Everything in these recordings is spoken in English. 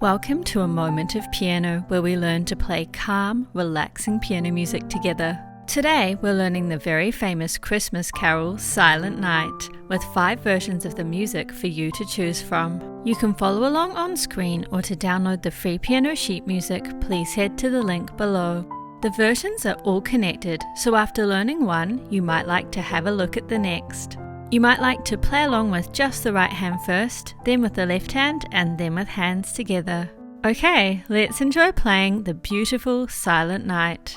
Welcome to a moment of piano where we learn to play calm, relaxing piano music together. Today we're learning the very famous Christmas carol Silent Night with 5 versions of the music for you to choose from. You can follow along on screen, or to download the free piano sheet music, please head to the link below. The versions are all connected, so after learning one, you might like to have a look at the next. You might like to play along with just the right hand first, then with the left hand, and then with hands together. Okay, let's enjoy playing the beautiful Silent Night.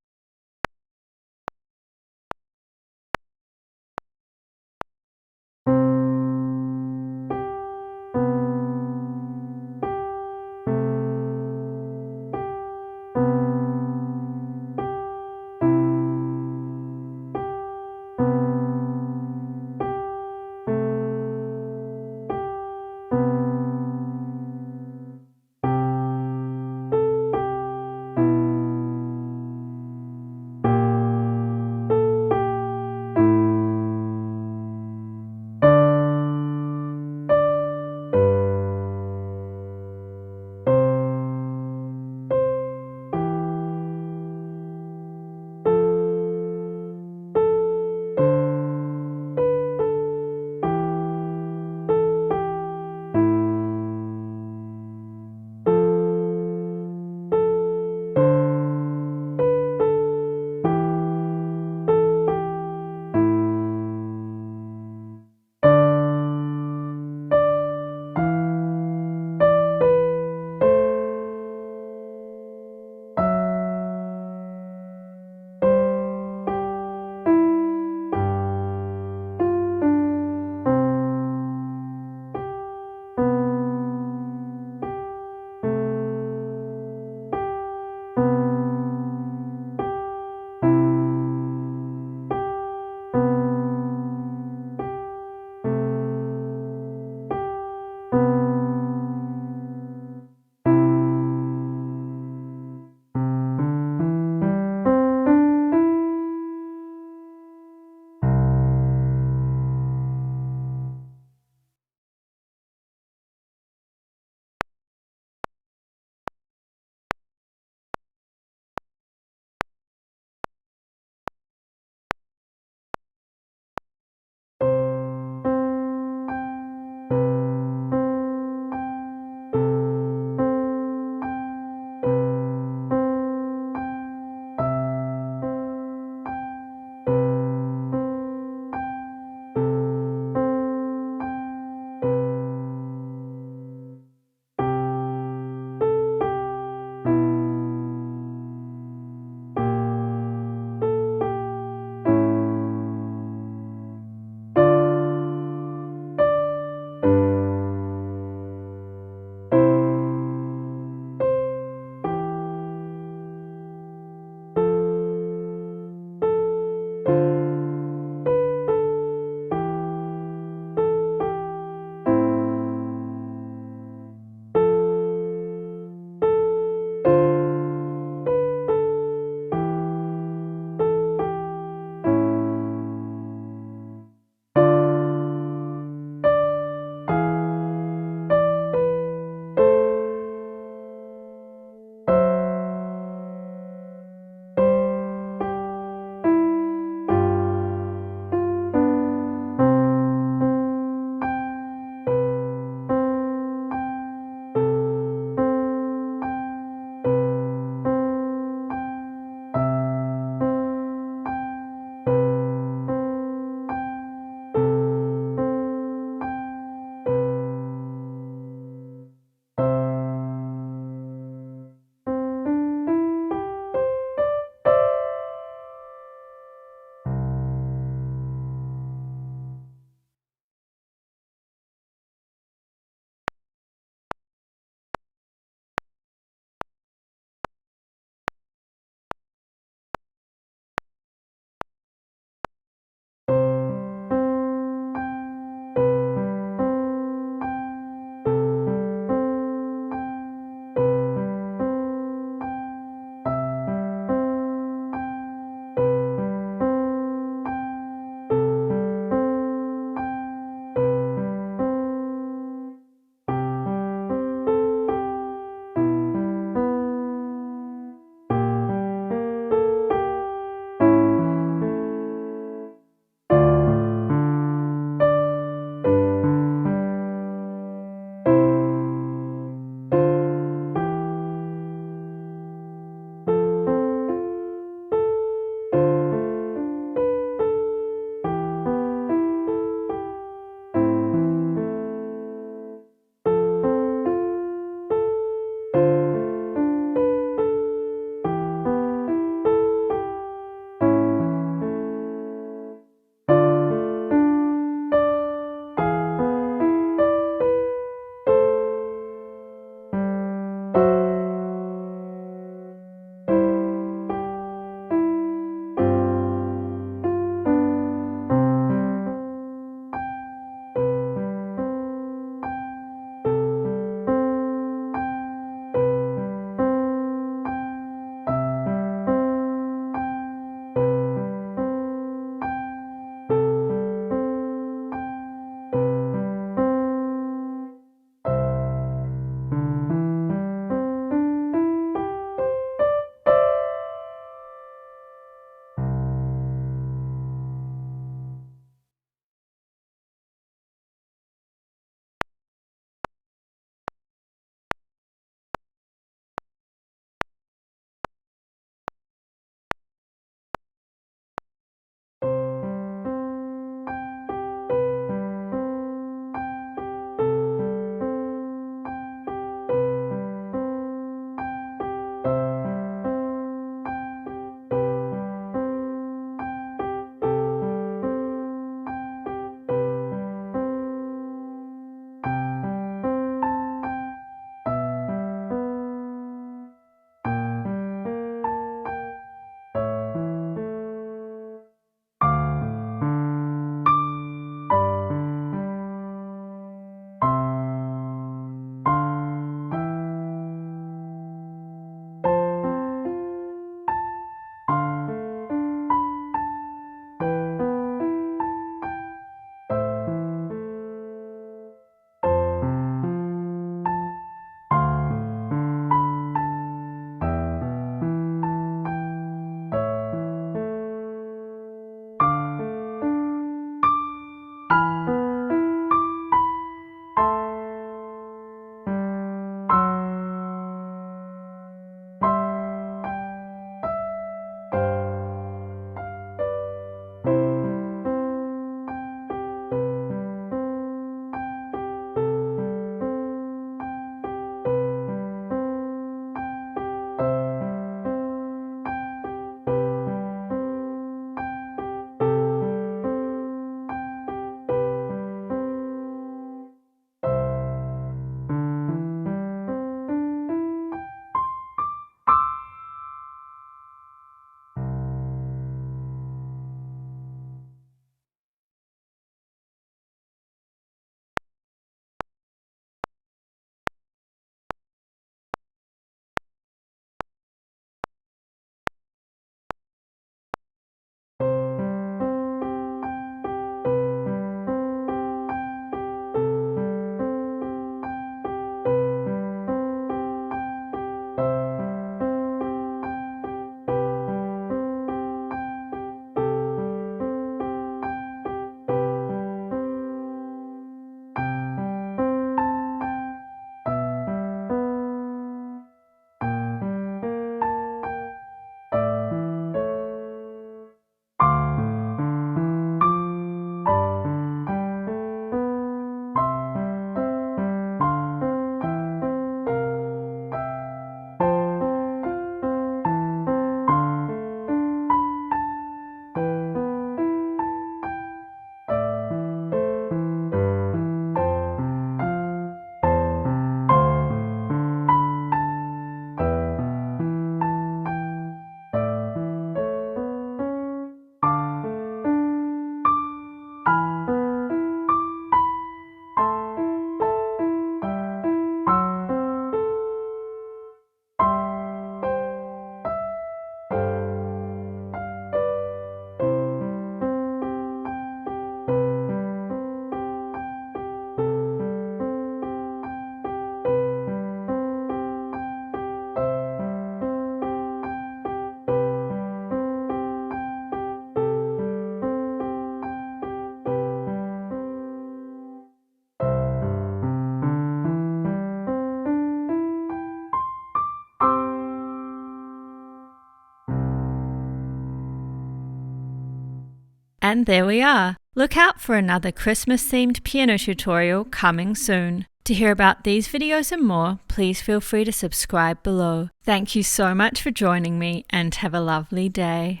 And there we are. Look out for another Christmas-themed piano tutorial coming soon. To hear about these videos and more, please feel free to subscribe below. Thank you so much for joining me and have a lovely day.